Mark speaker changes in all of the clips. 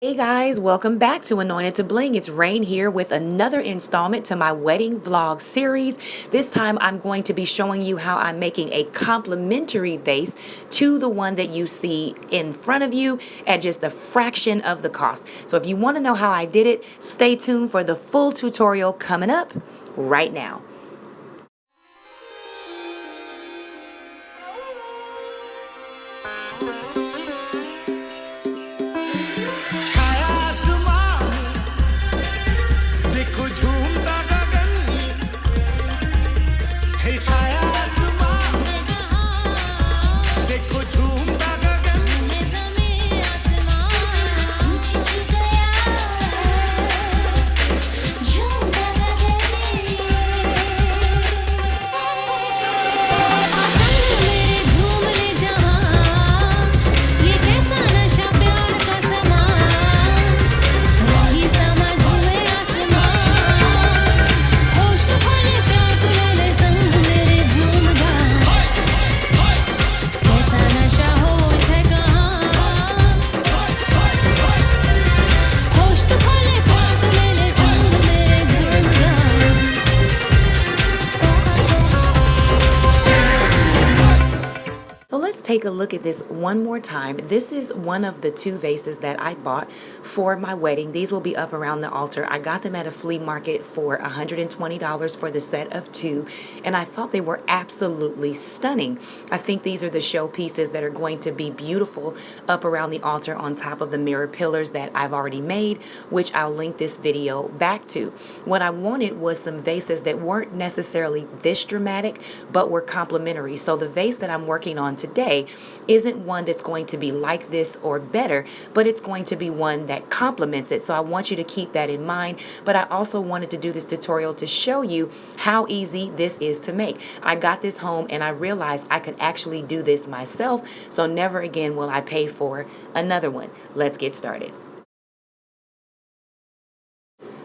Speaker 1: Hey guys, welcome back to Anointed to Bling. It's Rain here with another installment to my wedding vlog series. This time I'm going to be showing you how I'm making a complimentary vase to the one that you see in front of you at just a fraction of the cost. So if you want to know how I did it, stay tuned for the full tutorial coming up right now.
Speaker 2: छाया आसमां देखो झूमता गगन है छाया आसमां देखो झूमता गगन ज़मीं आसमां पूछ गया झूमता गगन आसमां मेरे झूम ले जहां ये कैसा नशा प्यार का समा रंगी समा झूमे आसमां होश तो खोले प्यार तू ले ले संग मेरे झूम जा कैसा नशा होश है कहाँ होश तो खोले प्यार तू ले ले संग मेरे झूम जा
Speaker 1: So let's take a look at this one more time. This is one of the two vases that I bought for my wedding. These will be up around the altar. I got them at a flea market for $120 for the set of two, and I thought they were absolutely stunning. I think these are the show pieces that are going to be beautiful up around the altar on top of the mirror pillars that I've already made, which I'll link this video back to. What I wanted was some vases that weren't necessarily this dramatic, but were complementary. So the vase that I'm working on today isn't one that's going to be like this or better, but it's going to be one that complements it. So I want you to keep that in mind. But I also wanted to do this tutorial to show you how easy this is to make. I got this home and I realized I could actually do this myself. So never again will I pay for another one. Let's get started.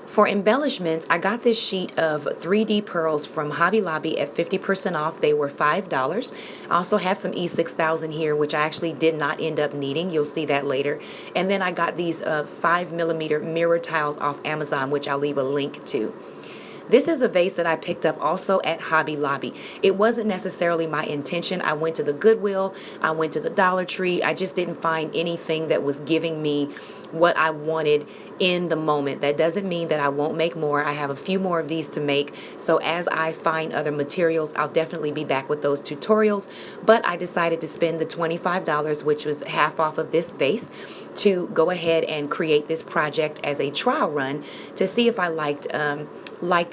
Speaker 1: For embellishments, I got this sheet of 3D pearls from Hobby Lobby at 50% off. They were $5. I also have some E6000 here, which I actually did not end up needing. You'll see that later. And then I got these 5mm mirror tiles off Amazon, which I'll leave a link to. This is a vase that I picked up also at Hobby Lobby. It wasn't necessarily my intention. I went to the Goodwill, I went to the Dollar Tree. I just didn't find anything that was giving me what I wanted in the moment. That doesn't mean that I won't make more. I have a few more of these to make. So as I find other materials, I'll definitely be back with those tutorials. But I decided to spend the $25, which was half off of this vase, to go ahead and create this project as a trial run to see if I liked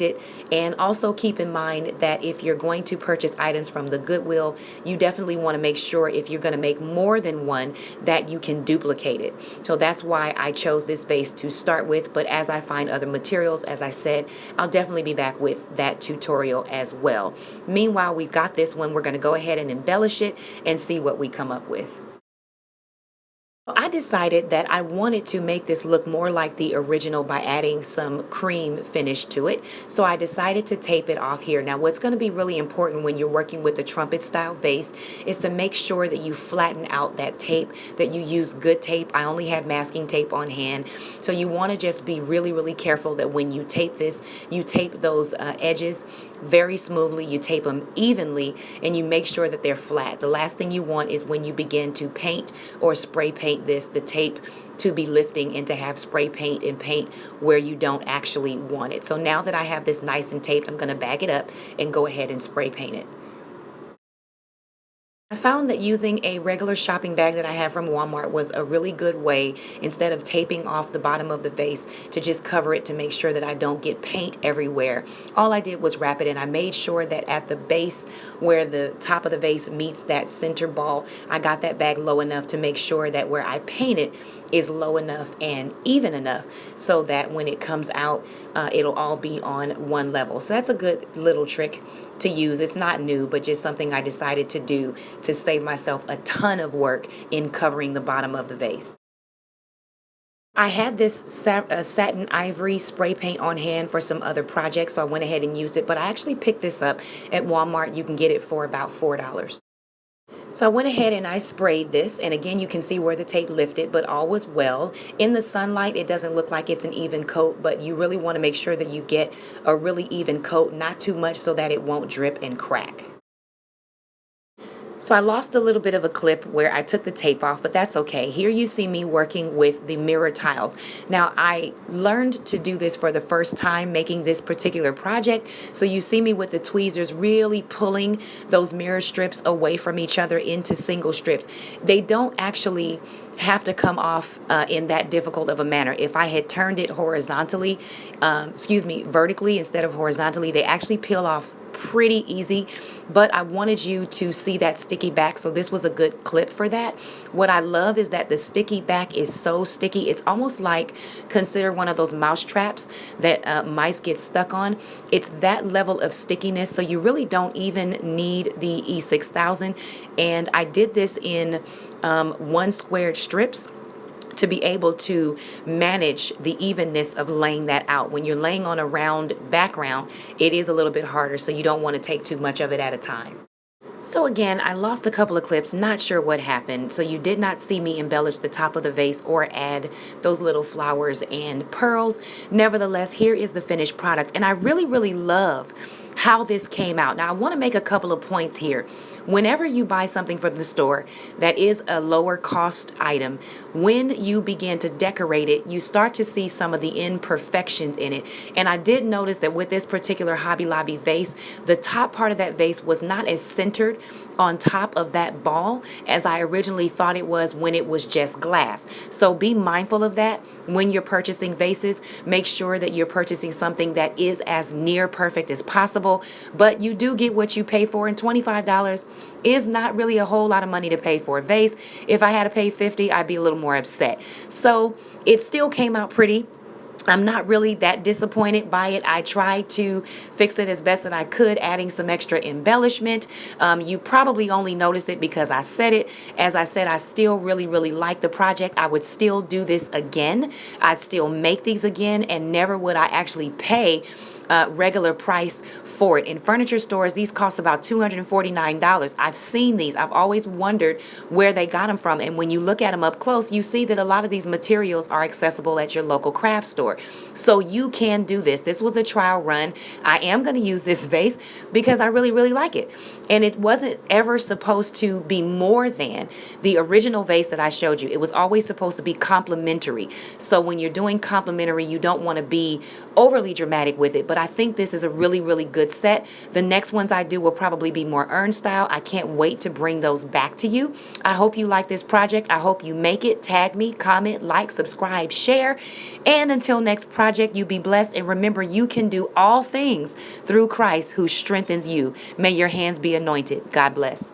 Speaker 1: it. And also keep in mind that if you're going to purchase items from the Goodwill, you definitely want to make sure if you're going to make more than one that you can duplicate it. So that's why I chose this vase to start with, but as I find other materials, as I said, I'll definitely be back with that tutorial as well. Meanwhile, we've got this one. We're going to go ahead and embellish it and see what we come up with. I decided that I wanted to make this look more like the original by adding some cream finish to it. So I decided to tape it off here. Now what's going to be really important when you're working with the trumpet style vase is to make sure that you flatten out that tape, that you use good tape. I only had masking tape on hand. So you want to just be really, really careful that when you tape this, you tape those edges very smoothly, you tape them evenly, and you make sure that they're flat. The last thing you want is when you begin to paint or spray paint this, the tape to be lifting and to have spray paint and paint where you don't actually want it. So now that I have this nice and taped, I'm going to bag it up and go ahead and spray paint it. I found that using a regular shopping bag that I have from Walmart was a really good way, instead of taping off the bottom of the vase, to just cover it to make sure that I don't get paint everywhere. All I did was wrap it, and I made sure that at the base where the top of the vase meets that center ball, I got that bag low enough to make sure that where I painted is low enough and even enough so that when it comes out, it'll all be on one level. So that's a good little trick to use. It's not new, but just something I decided to do to save myself a ton of work in covering the bottom of the vase. I had this satin ivory spray paint on hand for some other projects, so I went ahead and used it, but I actually picked this up at Walmart. You can get it for about $4. So I went ahead and I sprayed this, and again you can see where the tape lifted, but all was well. In the sunlight it doesn't look like it's an even coat, but you really want to make sure that you get a really even coat, not too much so that it won't drip and crack. So I lost a little bit of a clip where I took the tape off, but that's okay. Here you see me working with the mirror tiles. Now I learned to do this for the first time making this particular project. So you see me with the tweezers really pulling those mirror strips away from each other into single strips. They don't actually have to come off in that difficult of a manner. If I had turned it horizontally, vertically instead of horizontally, they actually peel off pretty easy, but I wanted you to see that sticky back, so this was a good clip for that. What I love is that the sticky back is so sticky. It's almost like, consider one of those mouse traps that mice get stuck on. It's that level of stickiness, so you really don't even need the E6000. And I did this in 1 squared strips to be able to manage the evenness of laying that out. When you're laying on a round background, it is a little bit harder, so you don't want to take too much of it at a time. So again, I lost a couple of clips, not sure what happened. So you did not see me embellish the top of the vase or add those little flowers and pearls. Nevertheless, here is the finished product. And I really, really love how this came out. Now, I want to make a couple of points here. Whenever you buy something from the store that is a lower cost item, when you begin to decorate it, you start to see some of the imperfections in it. And I did notice that with this particular Hobby Lobby vase, the top part of that vase was not as centered on top of that ball as I originally thought it was when it was just glass. So be mindful of that when you're purchasing vases. Make sure that you're purchasing something that is as near perfect as possible, but you do get what you pay for, and $25 is not really a whole lot of money to pay for a vase. If I had to pay $50, I'd be a little more upset. So it still came out pretty. I'm not really that disappointed by it. I tried to fix it as best that I could, adding some extra embellishment. You probably only noticed it because I said it. As I said, I still really, really like the project. I would still do this again. I'd still make these again, and never would I actually pay regular price for it. In furniture stores, these cost about $249. I've seen these. I've always wondered where they got them from. And when you look at them up close, you see that a lot of these materials are accessible at your local craft store. So you can do this. This was a trial run. I am going to use this vase because I really, really like it. And it wasn't ever supposed to be more than the original vase that I showed you. It was always supposed to be complementary. So when you're doing complementary, you don't want to be overly dramatic with it. But I think this is a really, really good set. The next ones I do will probably be more urn style. I can't wait to bring those back to you. I hope you like this project. I hope you make it. Tag me, comment, like, subscribe, share. And until next project, you be blessed. And remember, you can do all things through Christ who strengthens you. May your hands be anointed. God bless.